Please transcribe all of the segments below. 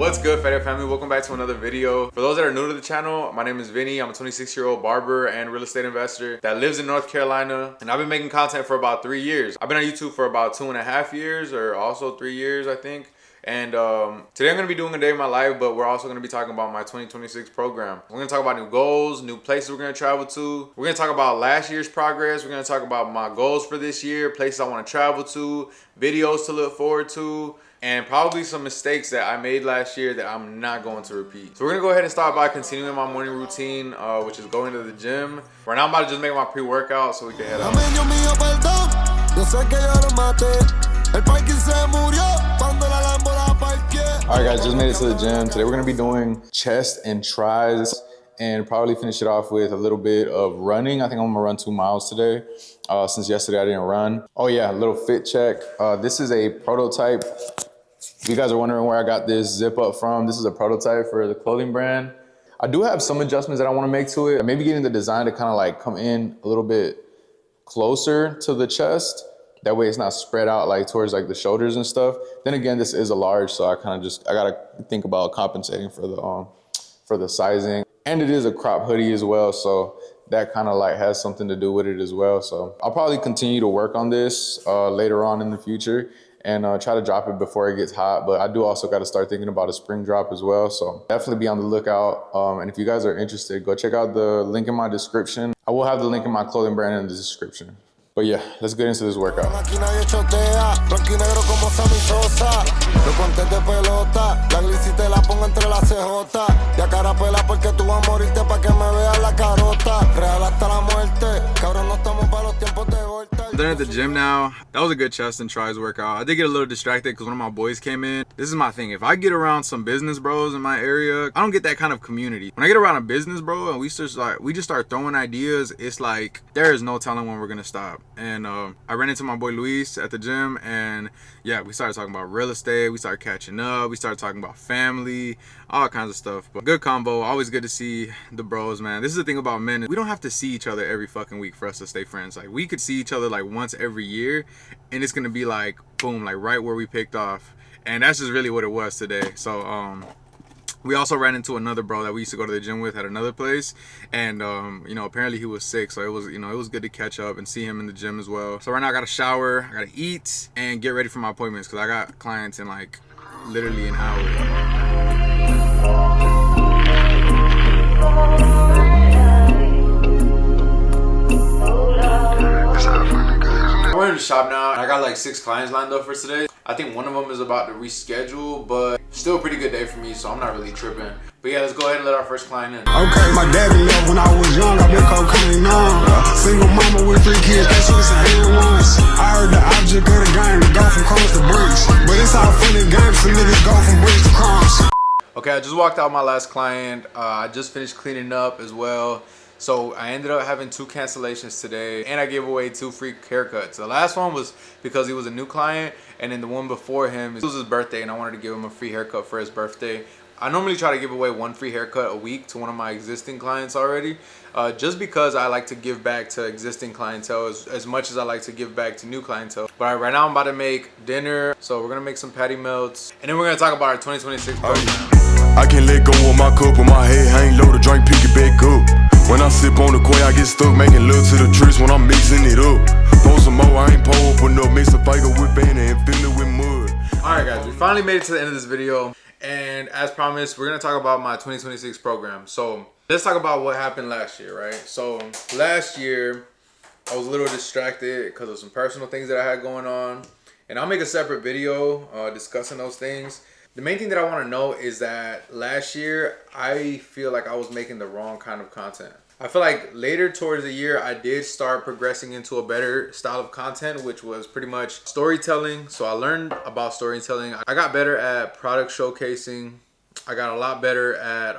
What's good, FERIA family? Welcome back to another video. For those that are new to the channel, my name is Vinny. I'm a 26-year-old barber and real estate investor that lives in North Carolina, and I've been making content for about 3 years. I've been on YouTube for about 2.5 years, or also 3 years, I think. And today I'm going to be doing a day in my life, but we're also going to be talking about my 2026 program. We're going to talk about new goals, new places we're going to travel to. We're going to talk about last year's progress. We're going to talk about my goals for this year, places I want to travel to, videos to look forward to, and probably some mistakes that I made last year that I'm not going to repeat. So we're going to go ahead and start by continuing my morning routine, which is going to the gym. Right now I'm about to just make my pre-workout so we can head out. Alright guys, just made it to the gym. Today we're going to be doing chest and tris and probably finish it off with a little bit of running. I think I'm going to run 2 miles today since yesterday I didn't run. Oh yeah, a little fit check. This is a prototype. If you guys are wondering where I got this zip up from, this is a prototype for the clothing brand. I do have some adjustments that I want to make to it. Maybe getting the design to kind of like come in a little bit closer to the chest. That way it's not spread out like towards like the shoulders and stuff. Then again, this is a large, so I gotta think about compensating for the sizing. And it is a crop hoodie as well, so that kind of like has something to do with it as well. So I'll probably continue to work on this later on in the future and try to drop it before it gets hot. But I do also got to start thinking about a spring drop as well. So definitely be on the lookout. And if you guys are interested, go check out the link in my description. I will have the link in my clothing brand in the description. But yeah, let's get into this workout. I'm done at the gym now. That was a good chest and tris workout. I did get a little distracted because one of my boys came in. This is my thing. If I get around some business bros in my area, I don't get that kind of community. When I get around a business bro and we just start throwing ideas, it's like there is no telling when we're gonna stop. And I ran into my boy Luis at the gym, and yeah, we started talking about real estate. We started catching up. We started talking about family, all kinds of stuff. But good combo. Always good to see the bros, man. This is the thing about men. We don't have to see each other every fucking week for us to stay friends. Like, we could see each other like once every year, and it's gonna be like boom, like right where we picked off. And that's just really what it was today. So we also ran into another bro that we used to go to the gym with at another place, and you know, apparently he was sick, so it was good to catch up and see him in the gym as well. So right now I gotta shower, I gotta eat, and get ready for my appointments because I got clients in like literally an hour. I'm ready to shop now. I got like 6 clients lined up for today. I think one of them is about to reschedule, but still a pretty good day for me, so I'm not really tripping. But yeah, let's go ahead and let our first client in. Okay, my daddy left when I was young. I been cocaine on. Single mama with 3 kids, that shit's a hand once. I heard the object of the game to go from crumbs to bricks, but it's all funny games. Some niggas go from bricks to crumbs. Okay, I just walked out my last client. I just finished cleaning up as well. So I ended up having 2 cancellations today, and I gave away 2 free haircuts. The last one was because he was a new client, and then the one before him, it was his birthday, and I wanted to give him a free haircut for his birthday. I normally try to give away 1 free haircut a week to one of my existing clients already, just because I like to give back to existing clientele as much as I like to give back to new clientele. But right now I'm about to make dinner, so we're gonna make some patty melts, and then we're gonna talk about our 2026 program. I can't let go of my cup with my head hang low to drink, pick it back up. When I sip on the quay, I get stuck making love to the tricks when I'm mixing it up. Pour some more, I ain't pour up enough, mix a finger with banana and fill it with mud. Alright guys, we finally made it to the end of this video, and as promised, we're gonna talk about my 2026 program. So let's talk about what happened last year, right? So last year, I was a little distracted because of some personal things that I had going on, and I'll make a separate video discussing those things. The main thing that I want to know is that last year, I feel like I was making the wrong kind of content. I feel like later towards the year, I did start progressing into a better style of content, which was pretty much storytelling. So I learned about storytelling. I got better at product showcasing. I got a lot better at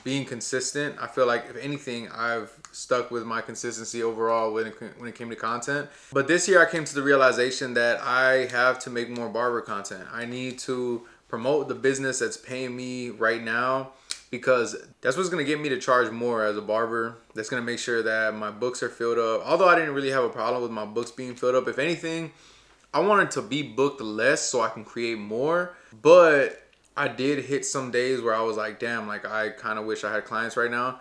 being consistent. I feel like, if anything, I've stuck with my consistency overall when it came to content. But this year, I came to the realization that I have to make more barber content. I need to promote the business that's paying me right now, because that's what's gonna get me to charge more as a barber. That's gonna make sure that my books are filled up. Although I didn't really have a problem with my books being filled up. If anything, I wanted to be booked less so I can create more. But I did hit some days where I was like, damn, like I kind of wish I had clients right now.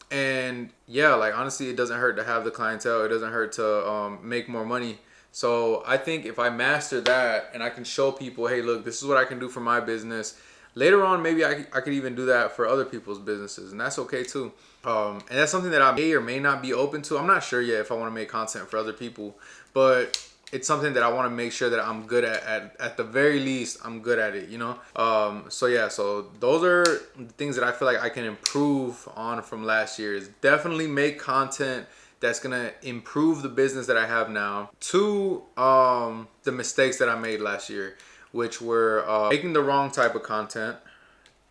And yeah, like honestly, it doesn't hurt to have the clientele. It doesn't hurt to make more money. So I think if I master that and I can show people, hey, look, this is what I can do for my business. Later on, maybe I could even do that for other people's businesses, and that's okay too. And that's something that I may or may not be open to. I'm not sure yet if I want to make content for other people, but it's something that I want to make sure that I'm good at the very least, I'm good at it, you know? So yeah, so those are the things that I feel like I can improve on from last year. Is definitely make content that's gonna improve the business that I have now. Two, the mistakes that I made last year, which were making the wrong type of content.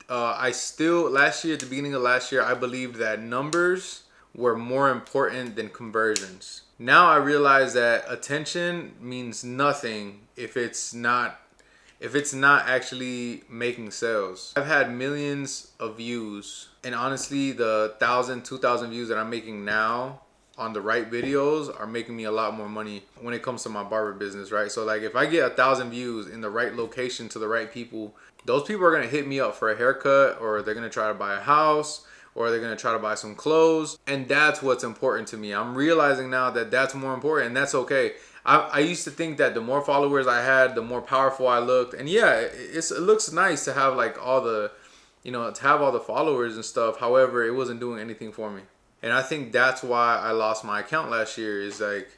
Last year, at the beginning of last year, I believed that numbers were more important than conversions. Now I realize that attention means nothing if it's not actually making sales. I've had millions of views, and honestly, the 1,000, 2,000 views that I'm making now on the right videos are making me a lot more money when it comes to my barber business, right? So like if I get 1,000 views in the right location to the right people, those people are gonna hit me up for a haircut, or they're gonna try to buy a house, or they're gonna try to buy some clothes. And that's what's important to me. I'm realizing now that that's more important, and that's okay. I used to think that the more followers I had, the more powerful I looked. And yeah, it looks nice to have like all the, to have all the followers and stuff. However, it wasn't doing anything for me. And I think that's why I lost my account last year. Is like,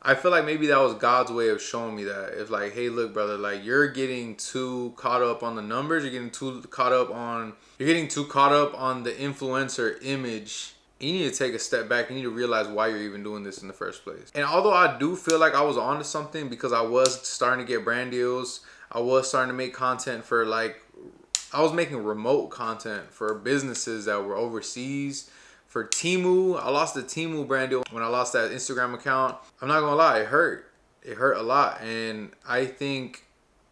I feel like maybe that was God's way of showing me that. It's like, hey, look, brother, like you're getting too caught up on the numbers. You're getting too caught up on the influencer image. You need to take a step back. You need to realize why you're even doing this in the first place. And although I do feel like I was onto something, because I was starting to get brand deals, I was starting to make content for I was making remote content for businesses that were overseas. For Temu, I lost the Temu brand deal when I lost that Instagram account. I'm not gonna lie, it hurt. It hurt a lot. And I think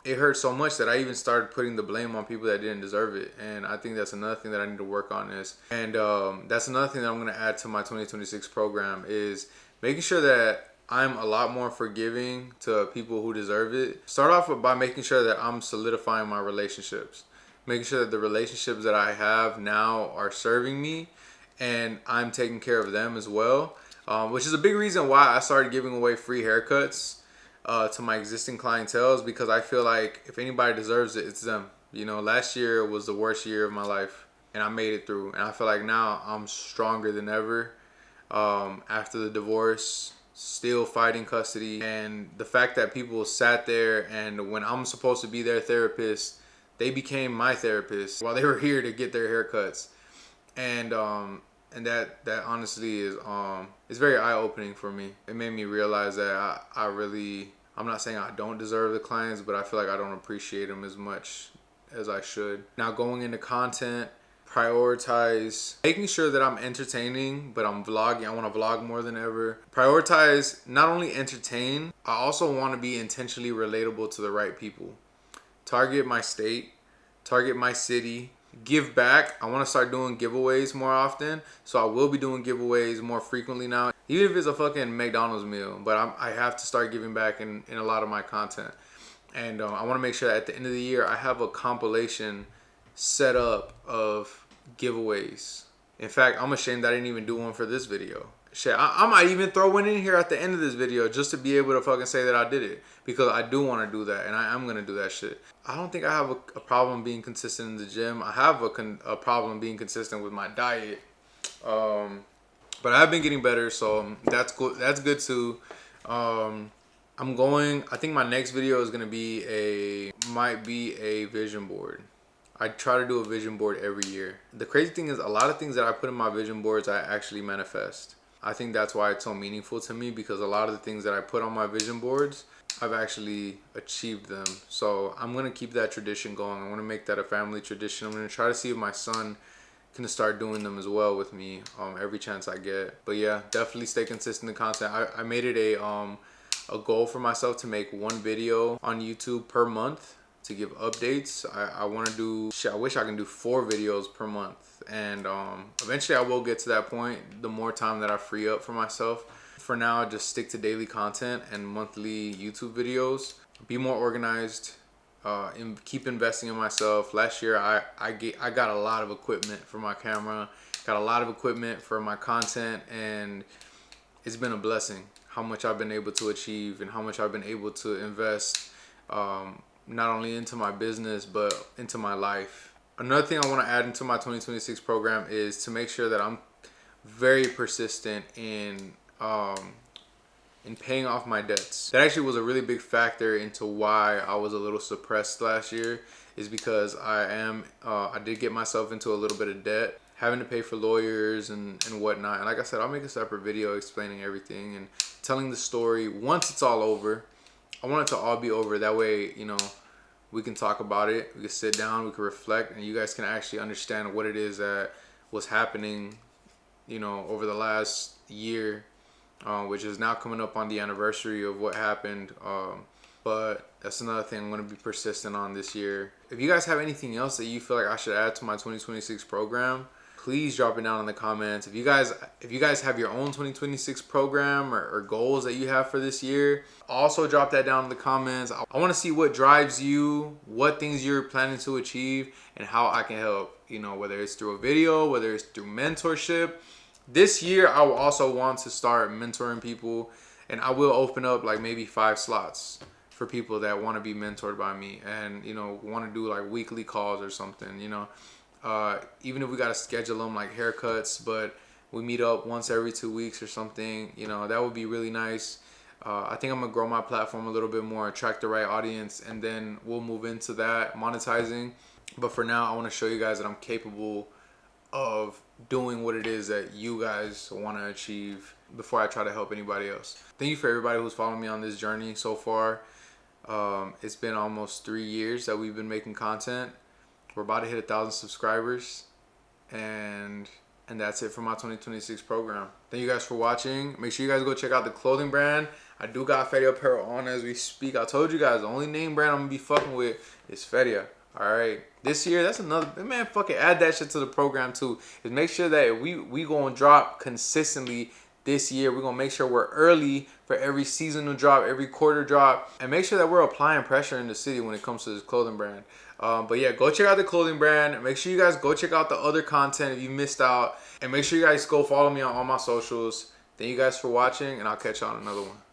it hurt so much that I even started putting the blame on people that didn't deserve it. And I think that's another thing that I need to work on and that's another thing that I'm gonna add to my 2026 program, is making sure that I'm a lot more forgiving to people who deserve it. Start off by making sure that I'm solidifying my relationships. Making sure that the relationships that I have now are serving me, and I'm taking care of them as well, which is a big reason why I started giving away free haircuts to my existing clientele, because I feel like if anybody deserves it, it's them. Last year was the worst year of my life, and I made it through, and I feel like now I'm stronger than ever after the divorce, still fighting custody. And the fact that people sat there, and when I'm supposed to be their therapist, they became my therapist while they were here to get their haircuts. And that honestly is it's very eye-opening for me. It made me realize that I'm not saying I don't deserve the clients, but I feel like I don't appreciate them as much as I should. Now, going into content, prioritize making sure that I'm entertaining, but I'm vlogging. I want to vlog more than ever. Prioritize not only entertain, I also want to be intentionally relatable to the right people. Target my state, target my city. Give back. I want to start doing giveaways more often, so I will be doing giveaways more frequently now, even if it's a fucking McDonald's meal. But I have to start giving back in a lot of my content. And I want to make sure that at the end of the year I have a compilation set up of giveaways. In fact, I'm ashamed that I didn't even do one for this video. Shit, I might even throw one in here at the end of this video just to be able to fucking say that I did it, because I do want to do that, and I am going to do that shit. I don't think I have a problem being consistent in the gym. I have a problem being consistent with my diet, but I've been getting better, so that's good. That's good too. I think my next video is going to might be a vision board. I try to do a vision board every year. The crazy thing is, a lot of things that I put in my vision boards I actually manifest. I think that's why it's so meaningful to me, because a lot of the things that I put on my vision boards, I've actually achieved them. So I'm going to keep that tradition going. I want to make that a family tradition. I'm going to try to see if my son can start doing them as well with me every chance I get. But yeah, definitely stay consistent in content. I made it a goal for myself to make one video on YouTube per month to give updates. I want to do, I wish I can do 4 videos per month. And eventually I will get to that point, the more time that I free up for myself. For now, I just stick to daily content and monthly YouTube videos. Be more organized. keep investing in myself. Last year, I got a lot of equipment for my camera, got a lot of equipment for my content, and it's been a blessing how much I've been able to achieve and how much I've been able to invest, not only into my business, but into my life. Another thing I want to add into my 2026 program is to make sure that I'm very persistent in paying off my debts. That actually was a really big factor into why I was a little suppressed last year, is because I did get myself into a little bit of debt, having to pay for lawyers and whatnot. And like I said, I'll make a separate video explaining everything and telling the story once it's all over. I want it to all be over. That way, you know, we can talk about it. We can sit down, we can reflect, and you guys can actually understand what it is that was happening, you know, over the last year, which is now coming up on the anniversary of what happened. But that's another thing I'm going to be persistent on this year. If you guys have anything else that you feel like I should add to my 2026 program, please drop it down in the comments. If you guys have your own 2026 program or goals that you have for this year, also drop that down in the comments. I want to see what drives you, what things you're planning to achieve, and how I can help. You know, whether it's through a video, whether it's through mentorship. This year, I will also want to start mentoring people, and I will open up like maybe 5 slots for people that want to be mentored by me, and, you know, want to do like weekly calls or something, you know. Even if we got to schedule them like haircuts, but we meet up once every 2 weeks or something, you know, that would be really nice. I think I'm going to grow my platform a little bit more, attract the right audience, and then we'll move into that monetizing. But for now, I want to show you guys that I'm capable of doing what it is that you guys want to achieve before I try to help anybody else. Thank you for everybody who's following me on this journey so far. It's been almost 3 years that we've been making content. We're about to hit 1,000 subscribers, and that's it for my 2026 program. Thank you guys for watching. Make sure you guys go check out the clothing brand. I do got FERIA apparel on as we speak. I told you guys the only name brand I'm gonna be fucking with is FERIA. All right, this year, that's another, man, fucking add that shit to the program too. Is make sure that we gonna drop consistently this year. We're gonna make sure we're early for every seasonal drop, every quarter drop, and make sure that we're applying pressure in the city when it comes to this clothing brand. But yeah, go check out the clothing brand. Make sure you guys go check out the other content if you missed out, and make sure you guys go follow me on all my socials. Thank you guys for watching, and I'll catch you on another one.